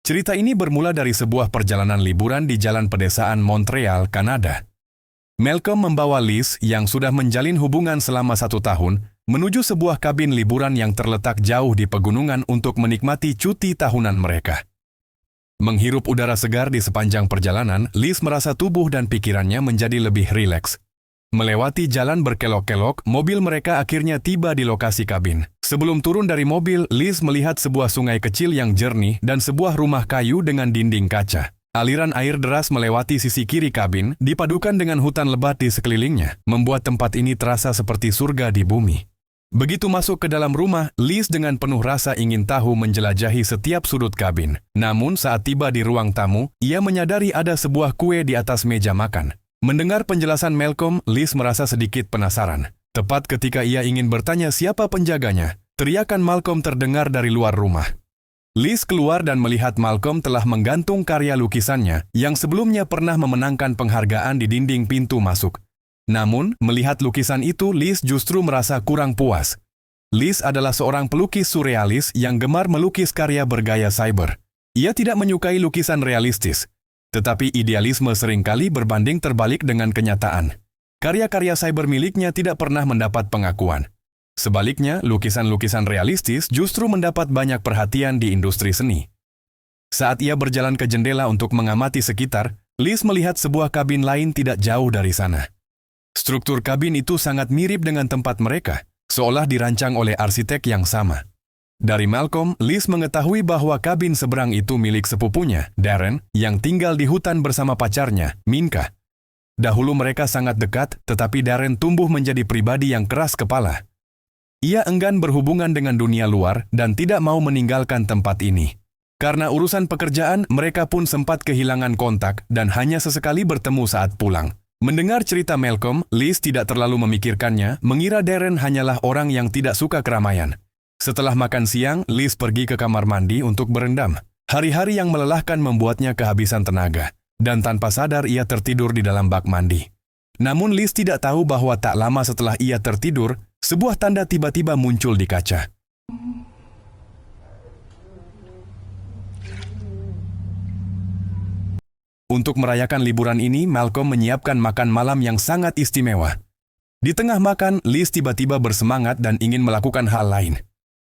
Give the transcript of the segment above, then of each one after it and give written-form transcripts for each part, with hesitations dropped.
Cerita ini bermula dari sebuah perjalanan liburan di jalan pedesaan Montreal, Kanada. Malcolm membawa Liz yang sudah menjalin hubungan selama 1 tahun menuju sebuah kabin liburan yang terletak jauh di pegunungan untuk menikmati cuti tahunan mereka. Menghirup udara segar di sepanjang perjalanan, Liz merasa tubuh dan pikirannya menjadi lebih rileks. Melewati jalan berkelok-kelok, mobil mereka akhirnya tiba di lokasi kabin. Sebelum turun dari mobil, Liz melihat sebuah sungai kecil yang jernih dan sebuah rumah kayu dengan dinding kaca. Aliran air deras melewati sisi kiri kabin, dipadukan dengan hutan lebat di sekelilingnya, membuat tempat ini terasa seperti surga di bumi. Begitu masuk ke dalam rumah, Liz dengan penuh rasa ingin tahu menjelajahi setiap sudut kabin. Namun saat tiba di ruang tamu, ia menyadari ada sebuah kue di atas meja makan. Mendengar penjelasan Malcolm, Liz merasa sedikit penasaran. Tepat ketika ia ingin bertanya siapa penjaganya, teriakan Malcolm terdengar dari luar rumah. Liz keluar dan melihat Malcolm telah menggantung karya lukisannya yang sebelumnya pernah memenangkan penghargaan di dinding pintu masuk. Namun, melihat lukisan itu, Liz justru merasa kurang puas. Liz adalah seorang pelukis surrealis yang gemar melukis karya bergaya cyber. Ia tidak menyukai lukisan realistis. Tetapi idealisme seringkali berbanding terbalik dengan kenyataan. Karya-karya cyber miliknya tidak pernah mendapat pengakuan. Sebaliknya, lukisan-lukisan realistis justru mendapat banyak perhatian di industri seni. Saat ia berjalan ke jendela untuk mengamati sekitar, Liz melihat sebuah kabin lain tidak jauh dari sana. Struktur kabin itu sangat mirip dengan tempat mereka, seolah dirancang oleh arsitek yang sama. Dari Malcolm, Liz mengetahui bahwa kabin seberang itu milik sepupunya, Darren, yang tinggal di hutan bersama pacarnya, Minka. Dahulu mereka sangat dekat, tetapi Darren tumbuh menjadi pribadi yang keras kepala. Ia enggan berhubungan dengan dunia luar dan tidak mau meninggalkan tempat ini. Karena urusan pekerjaan, mereka pun sempat kehilangan kontak dan hanya sesekali bertemu saat pulang. Mendengar cerita Malcolm, Liz tidak terlalu memikirkannya, mengira Darren hanyalah orang yang tidak suka keramaian. Setelah makan siang, Liz pergi ke kamar mandi untuk berendam. Hari-hari yang melelahkan membuatnya kehabisan tenaga, dan tanpa sadar ia tertidur di dalam bak mandi. Namun Liz tidak tahu bahwa tak lama setelah ia tertidur, sebuah tanda tiba-tiba muncul di kaca. Untuk merayakan liburan ini, Malcolm menyiapkan makan malam yang sangat istimewa. Di tengah makan, Liz tiba-tiba bersemangat dan ingin melakukan hal lain.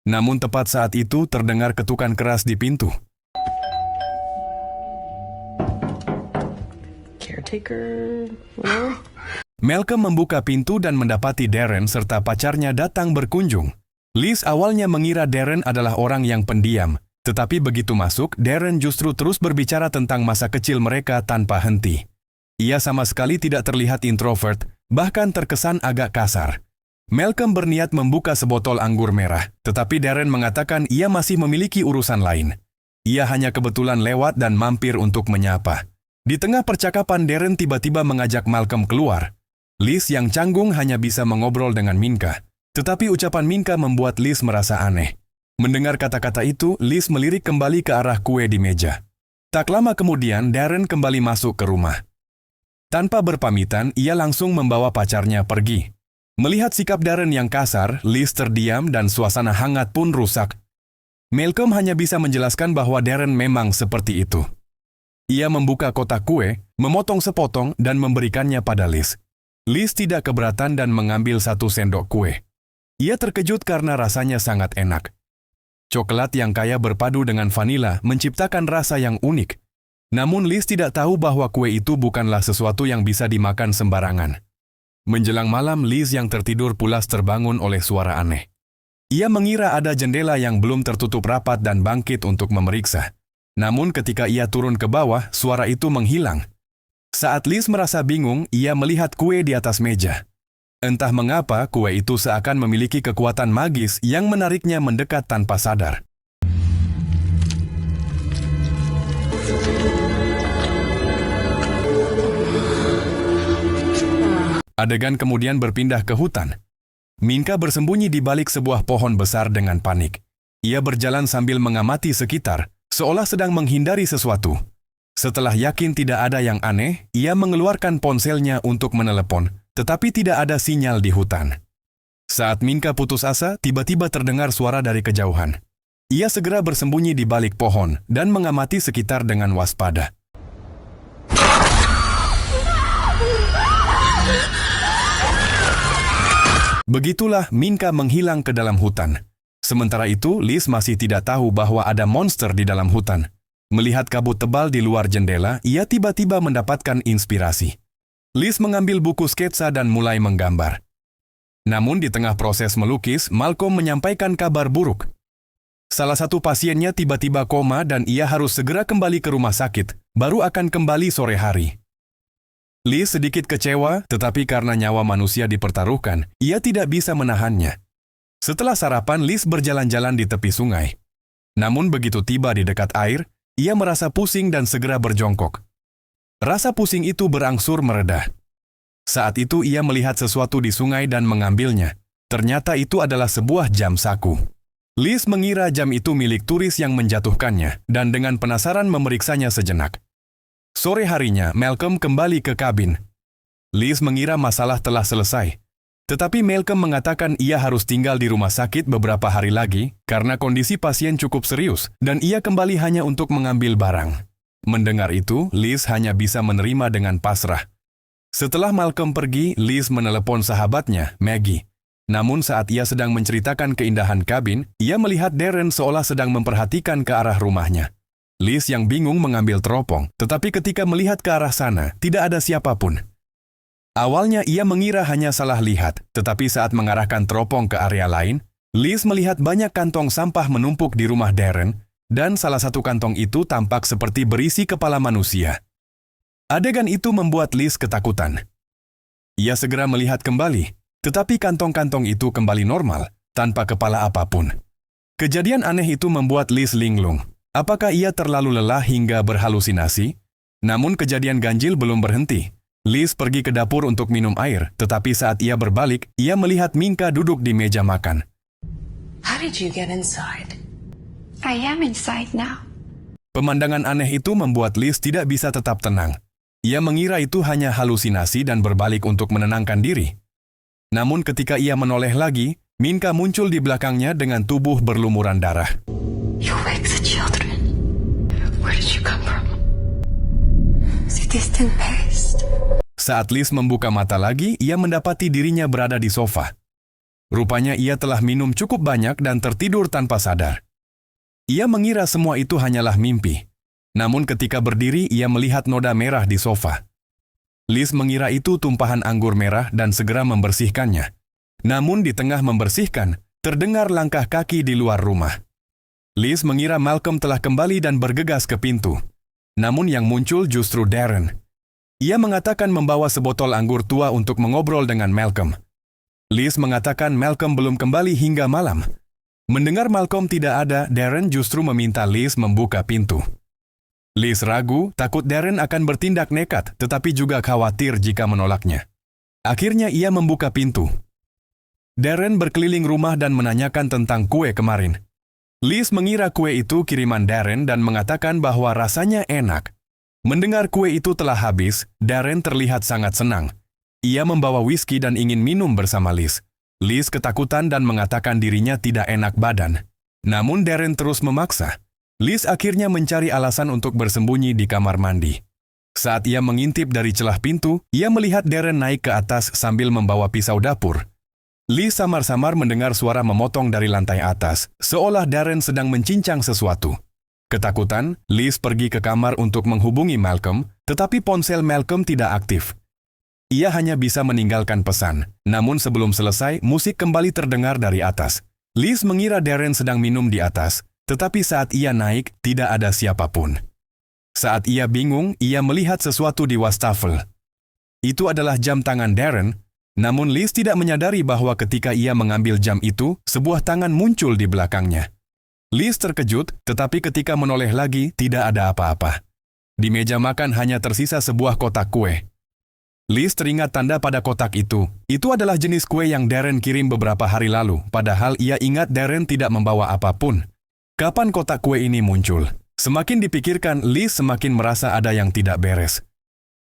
Namun tepat saat itu terdengar ketukan keras di pintu. Caretaker. Malcolm membuka pintu dan mendapati Darren serta pacarnya datang berkunjung. Liz awalnya mengira Darren adalah orang yang pendiam, tetapi begitu masuk, Darren justru terus berbicara tentang masa kecil mereka tanpa henti. Ia sama sekali tidak terlihat introvert, bahkan terkesan agak kasar. Malcolm berniat membuka sebotol anggur merah, tetapi Darren mengatakan ia masih memiliki urusan lain. Ia hanya kebetulan lewat dan mampir untuk menyapa. Di tengah percakapan, Darren tiba-tiba mengajak Malcolm keluar. Liz yang canggung hanya bisa mengobrol dengan Minka, tetapi ucapan Minka membuat Liz merasa aneh. Mendengar kata-kata itu, Liz melirik kembali ke arah kue di meja. Tak lama kemudian, Darren kembali masuk ke rumah. Tanpa berpamitan, ia langsung membawa pacarnya pergi. Melihat sikap Darren yang kasar, Liz terdiam dan suasana hangat pun rusak. Malcolm hanya bisa menjelaskan bahwa Darren memang seperti itu. Ia membuka kotak kue, memotong sepotong dan memberikannya pada Liz. Liz tidak keberatan dan mengambil 1 sendok kue. Ia terkejut karena rasanya sangat enak. Coklat yang kaya berpadu dengan vanila menciptakan rasa yang unik. Namun Liz tidak tahu bahwa kue itu bukanlah sesuatu yang bisa dimakan sembarangan. Menjelang malam, Liz yang tertidur pulas terbangun oleh suara aneh. Ia mengira ada jendela yang belum tertutup rapat dan bangkit untuk memeriksa. Namun ketika ia turun ke bawah, suara itu menghilang. Saat Liz merasa bingung, ia melihat kue di atas meja. Entah mengapa, kue itu seakan memiliki kekuatan magis yang menariknya mendekat tanpa sadar. Adegan kemudian berpindah ke hutan. Minka bersembunyi di balik sebuah pohon besar dengan panik. Ia berjalan sambil mengamati sekitar, seolah sedang menghindari sesuatu. Setelah yakin tidak ada yang aneh, ia mengeluarkan ponselnya untuk menelepon, tetapi tidak ada sinyal di hutan. Saat Minka putus asa, tiba-tiba terdengar suara dari kejauhan. Ia segera bersembunyi di balik pohon dan mengamati sekitar dengan waspada. Begitulah Minka menghilang ke dalam hutan. Sementara itu, Liz masih tidak tahu bahwa ada monster di dalam hutan. Melihat kabut tebal di luar jendela, ia tiba-tiba mendapatkan inspirasi. Liz mengambil buku sketsa dan mulai menggambar. Namun di tengah proses melukis, Malcolm menyampaikan kabar buruk. Salah satu pasiennya tiba-tiba koma dan ia harus segera kembali ke rumah sakit, baru akan kembali sore hari. Liz sedikit kecewa, tetapi karena nyawa manusia dipertaruhkan, ia tidak bisa menahannya. Setelah sarapan, Liz berjalan-jalan di tepi sungai. Namun begitu tiba di dekat air, ia merasa pusing dan segera berjongkok. Rasa pusing itu berangsur mereda. Saat itu ia melihat sesuatu di sungai dan mengambilnya. Ternyata itu adalah sebuah jam saku. Liz mengira jam itu milik turis yang menjatuhkannya, dan dengan penasaran memeriksanya sejenak. Sore harinya, Malcolm kembali ke kabin. Liz mengira masalah telah selesai. Tetapi Malcolm mengatakan ia harus tinggal di rumah sakit beberapa hari lagi karena kondisi pasien cukup serius dan ia kembali hanya untuk mengambil barang. Mendengar itu, Liz hanya bisa menerima dengan pasrah. Setelah Malcolm pergi, Liz menelepon sahabatnya, Maggie. Namun saat ia sedang menceritakan keindahan kabin, ia melihat Darren seolah sedang memperhatikan ke arah rumahnya. Liz yang bingung mengambil teropong, tetapi ketika melihat ke arah sana, tidak ada siapapun. Awalnya ia mengira hanya salah lihat, tetapi saat mengarahkan teropong ke area lain, Liz melihat banyak kantong sampah menumpuk di rumah Darren, dan salah satu kantong itu tampak seperti berisi kepala manusia. Adegan itu membuat Liz ketakutan. Ia segera melihat kembali, tetapi kantong-kantong itu kembali normal, tanpa kepala apapun. Kejadian aneh itu membuat Liz linglung. Apakah ia terlalu lelah hingga berhalusinasi? Namun kejadian ganjil belum berhenti. Liz pergi ke dapur untuk minum air, tetapi saat ia berbalik, ia melihat Minka duduk di meja makan. How did you get inside? I am inside now. Pemandangan aneh itu membuat Liz tidak bisa tetap tenang. Ia mengira itu hanya halusinasi dan berbalik untuk menenangkan diri. Namun ketika ia menoleh lagi, Minka muncul di belakangnya dengan tubuh berlumuran darah. You wake the children. Where did you come from? The distant past. Saat Liz membuka mata lagi, ia mendapati dirinya berada di sofa. Rupanya ia telah minum cukup banyak dan tertidur tanpa sadar. Ia mengira semua itu hanyalah mimpi. Namun ketika berdiri, ia melihat noda merah di sofa. Liz mengira itu tumpahan anggur merah dan segera membersihkannya. Namun di tengah membersihkan, terdengar langkah kaki di luar rumah. Liz mengira Malcolm telah kembali dan bergegas ke pintu. Namun yang muncul justru Darren. Ia mengatakan membawa sebotol anggur tua untuk mengobrol dengan Malcolm. Liz mengatakan Malcolm belum kembali hingga malam. Mendengar Malcolm tidak ada, Darren justru meminta Liz membuka pintu. Liz ragu, takut Darren akan bertindak nekat, tetapi juga khawatir jika menolaknya. Akhirnya ia membuka pintu. Darren berkeliling rumah dan menanyakan tentang kue kemarin. Liz mengira kue itu kiriman Darren dan mengatakan bahwa rasanya enak. Mendengar kue itu telah habis, Darren terlihat sangat senang. Ia membawa whisky dan ingin minum bersama Liz. Liz ketakutan dan mengatakan dirinya tidak enak badan. Namun Darren terus memaksa. Liz akhirnya mencari alasan untuk bersembunyi di kamar mandi. Saat ia mengintip dari celah pintu, ia melihat Darren naik ke atas sambil membawa pisau dapur. Liz samar-samar mendengar suara memotong dari lantai atas, seolah Darren sedang mencincang sesuatu. Ketakutan, Liz pergi ke kamar untuk menghubungi Malcolm, tetapi ponsel Malcolm tidak aktif. Ia hanya bisa meninggalkan pesan, namun sebelum selesai, musik kembali terdengar dari atas. Liz mengira Darren sedang minum di atas, tetapi saat ia naik, tidak ada siapapun. Saat ia bingung, ia melihat sesuatu di wastafel. Itu adalah jam tangan Darren. Namun Liz tidak menyadari bahwa ketika ia mengambil jam itu, sebuah tangan muncul di belakangnya. Liz terkejut, tetapi ketika menoleh lagi, tidak ada apa-apa. Di meja makan hanya tersisa sebuah kotak kue. Liz teringat tanda pada kotak itu. Itu adalah jenis kue yang Darren kirim beberapa hari lalu, padahal ia ingat Darren tidak membawa apapun. Kapan kotak kue ini muncul? Semakin dipikirkan, Liz semakin merasa ada yang tidak beres.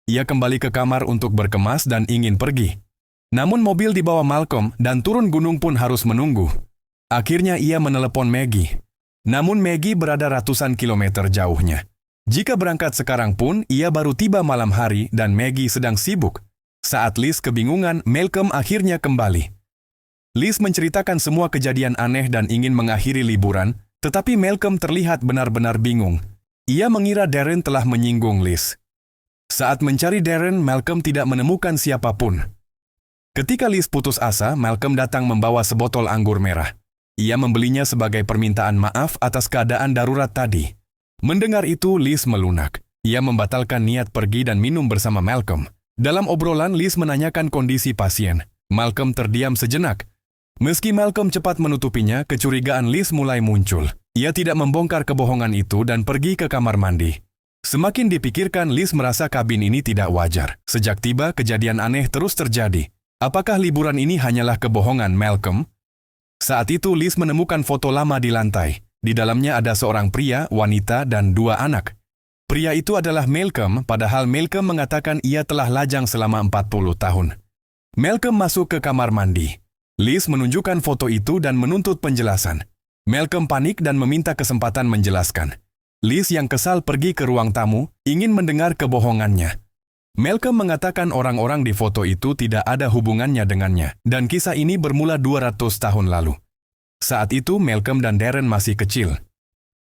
Ia kembali ke kamar untuk berkemas dan ingin pergi. Namun mobil dibawa Malcolm dan turun gunung pun harus menunggu. Akhirnya ia menelepon Maggie. Namun Maggie berada ratusan kilometer jauhnya. Jika berangkat sekarang pun, ia baru tiba malam hari dan Maggie sedang sibuk. Saat Liz kebingungan, Malcolm akhirnya kembali. Liz menceritakan semua kejadian aneh dan ingin mengakhiri liburan, tetapi Malcolm terlihat benar-benar bingung. Ia mengira Darren telah menyinggung Liz. Saat mencari Darren, Malcolm tidak menemukan siapapun. Ketika Liz putus asa, Malcolm datang membawa sebotol anggur merah. Ia membelinya sebagai permintaan maaf atas keadaan darurat tadi. Mendengar itu, Liz melunak. Ia membatalkan niat pergi dan minum bersama Malcolm. Dalam obrolan, Liz menanyakan kondisi pasien. Malcolm terdiam sejenak. Meski Malcolm cepat menutupinya, kecurigaan Liz mulai muncul. Ia tidak membongkar kebohongan itu dan pergi ke kamar mandi. Semakin dipikirkan, Liz merasa kabin ini tidak wajar. Sejak tiba, kejadian aneh terus terjadi. Apakah liburan ini hanyalah kebohongan Malcolm? Saat itu, Liz menemukan foto lama di lantai. Di dalamnya ada seorang pria, wanita, dan 2 anak. Pria itu adalah Malcolm, padahal Malcolm mengatakan ia telah lajang selama 40 tahun. Malcolm masuk ke kamar mandi. Liz menunjukkan foto itu dan menuntut penjelasan. Malcolm panik dan meminta kesempatan menjelaskan. Liz yang kesal pergi ke ruang tamu, ingin mendengar kebohongannya. Malcolm mengatakan orang-orang di foto itu tidak ada hubungannya dengannya, dan kisah ini bermula 200 tahun lalu. Saat itu, Malcolm dan Darren masih kecil.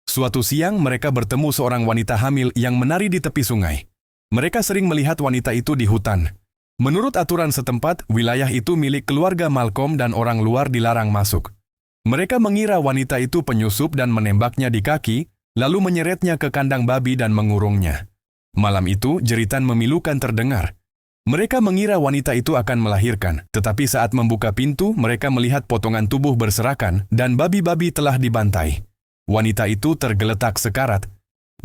Suatu siang, mereka bertemu seorang wanita hamil yang menari di tepi sungai. Mereka sering melihat wanita itu di hutan. Menurut aturan setempat, wilayah itu milik keluarga Malcolm dan orang luar dilarang masuk. Mereka mengira wanita itu penyusup dan menembaknya di kaki, lalu menyeretnya ke kandang babi dan mengurungnya. Malam itu, jeritan memilukan terdengar. Mereka mengira wanita itu akan melahirkan, tetapi saat membuka pintu, mereka melihat potongan tubuh berserakan dan babi-babi telah dibantai. Wanita itu tergeletak sekarat.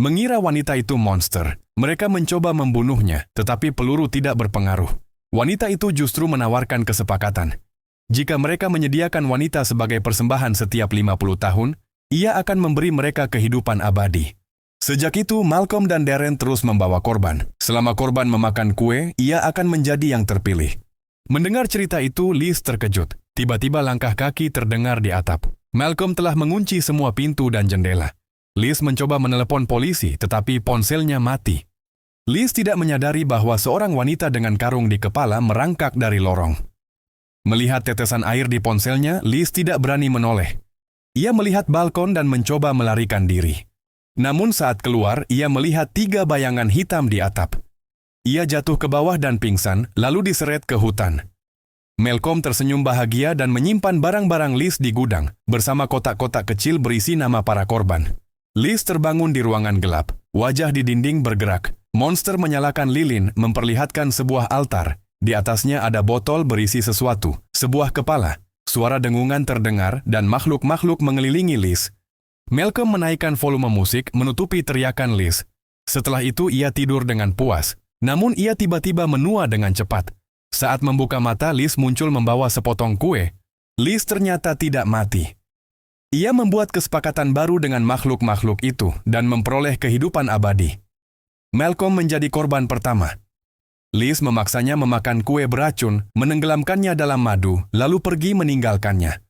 Mengira wanita itu monster, mereka mencoba membunuhnya, tetapi peluru tidak berpengaruh. Wanita itu justru menawarkan kesepakatan. Jika mereka menyediakan wanita sebagai persembahan setiap 50 tahun, ia akan memberi mereka kehidupan abadi. Sejak itu, Malcolm dan Darren terus membawa korban. Selama korban memakan kue, ia akan menjadi yang terpilih. Mendengar cerita itu, Liz terkejut. Tiba-tiba langkah kaki terdengar di atap. Malcolm telah mengunci semua pintu dan jendela. Liz mencoba menelepon polisi, tetapi ponselnya mati. Liz tidak menyadari bahwa seorang wanita dengan karung di kepala merangkak dari lorong. Melihat tetesan air di ponselnya, Liz tidak berani menoleh. Ia melihat balkon dan mencoba melarikan diri. Namun saat keluar, ia melihat 3 bayangan hitam di atap. Ia jatuh ke bawah dan pingsan, lalu diseret ke hutan. Malcolm tersenyum bahagia dan menyimpan barang-barang Liz di gudang, bersama kotak-kotak kecil berisi nama para korban. Liz terbangun di ruangan gelap. Wajah di dinding bergerak. Monster menyalakan lilin, memperlihatkan sebuah altar. Di atasnya ada botol berisi sesuatu, sebuah kepala. Suara dengungan terdengar dan makhluk-makhluk mengelilingi Liz. Malcolm menaikkan volume musik menutupi teriakan Liz. Setelah itu ia tidur dengan puas. Namun ia tiba-tiba menua dengan cepat. Saat membuka mata, Liz muncul membawa sepotong kue. Liz ternyata tidak mati. Ia membuat kesepakatan baru dengan makhluk-makhluk itu dan memperoleh kehidupan abadi. Malcolm menjadi korban pertama. Liz memaksanya memakan kue beracun, menenggelamkannya dalam madu, lalu pergi meninggalkannya.